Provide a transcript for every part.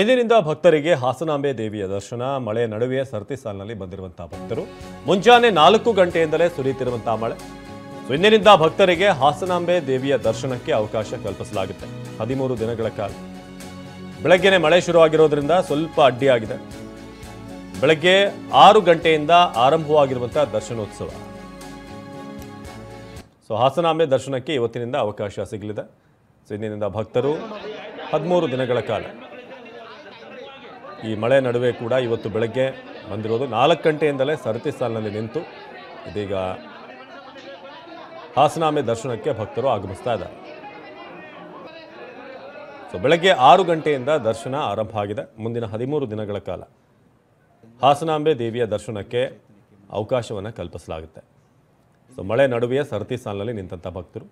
ಇಂದಿನಿಂದ ಭಕ್ತರಿಗೆ ಹಾಸನಾಂಬೆ ದೇವಿಯ ದರ್ಶನ. ಮಳೆ ನಡುವೆ ಸರತಿ ಸಾಲಿನಲ್ಲಿ ಬಂದಿರುವಂತಹ ಭಕ್ತರು ಮುಂಜಾನೆ 4 ಗಂಟೆಯಿಂದಲೇ ಸುರಿಯುತ್ತಿರುವಂತಹ ಮಳೆ. ಇಂದಿನಿಂದ ಭಕ್ತರಿಗೆ ಹಾಸನಾಂಬೆ ದೇವಿಯ ದರ್ಶನಕ್ಕೆ ಅವಕಾಶ ಕಲ್ಪಿಸಲಾಗುತ್ತೆ. 13 ದಿನಗಳ ಕಾಲ ಬೆಳಗ್ಗೆನೆ ಮಳೆ ಶುರುವಾಗಿರೋದ್ರಿಂದ ಸ್ವಲ್ಪ ಅಡ್ಡಿಯಾಗಿದೆ. ಬೆಳಗ್ಗೆ 6 ಗಂಟೆಯಿಂದ ಆರಂಭವಾಗಿರುವಂತಹ ದರ್ಶನೋತ್ಸವ. ಹಾಸನಾಂಬೆ ದರ್ಶನಕ್ಕೆ ಇವತ್ತಿನಿಂದ ಅವಕಾಶ ಸಿಗಲಿದೆ. ಇಂದಿನಿಂದ ಭಕ್ತರು 13 ದಿನಗಳ ಕಾಲ ಈ ಮಳೆ ನಡುವೆ ಕೂಡ ಇವತ್ತು ಬೆಳಗ್ಗೆ ಬಂದಿರೋದು 4 ಗಂಟೆಯಿಂದಲೇ ಸರತಿ ಸಾಲಿನಲ್ಲಿ ನಿಂತು ಇದೀಗ ಹಾಸನಾಂಬೆ ದರ್ಶನಕ್ಕೆ ಭಕ್ತರು ಆಗಮಿಸ್ತಾ ಇದ್ದಾರೆ. ಬೆಳಗ್ಗೆ 6 ಗಂಟೆಯಿಂದ ದರ್ಶನ ಆರಂಭ ಆಗಿದೆ. ಮುಂದಿನ 13 ದಿನಗಳ ಕಾಲ ಹಾಸನಾಂಬೆ ದೇವಿಯ ದರ್ಶನಕ್ಕೆ ಅವಕಾಶವನ್ನು ಕಲ್ಪಿಸಲಾಗುತ್ತೆ. ಮಳೆ ನಡುವೆಯೇ ಸರತಿ ಸಾಲಿನಲ್ಲಿ ನಿಂತಹ ಭಕ್ತರು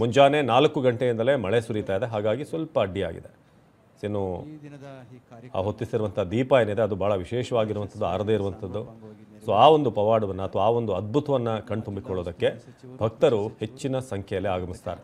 ಮುಂಜಾನೆ 4 ಗಂಟೆಯಿಂದಲೇ ಮಳೆ ಸುರಿತಾ ಇದೆ. ಹಾಗಾಗಿ ಸ್ವಲ್ಪ ಅಡ್ಡಿಯಾಗಿದೆ. ಇನ್ನು ಆ ಹೊತ್ತಿಸಿರುವಂಥ ದೀಪ ಏನಿದೆ ಅದು ಬಹಳ ವಿಶೇಷವಾಗಿರುವಂಥದ್ದು, ಆರದೇ ಇರುವಂಥದ್ದು. ಆ ಒಂದು ಪವಾಡವನ್ನು ಅಥವಾ ಆ ಒಂದು ಅದ್ಭುತವನ್ನು ಕಣ್ತುಂಬಿಕೊಳ್ಳೋದಕ್ಕೆ ಭಕ್ತರು ಹೆಚ್ಚಿನ ಸಂಖ್ಯೆಯಲ್ಲಿ ಆಗಮಿಸ್ತಾರೆ.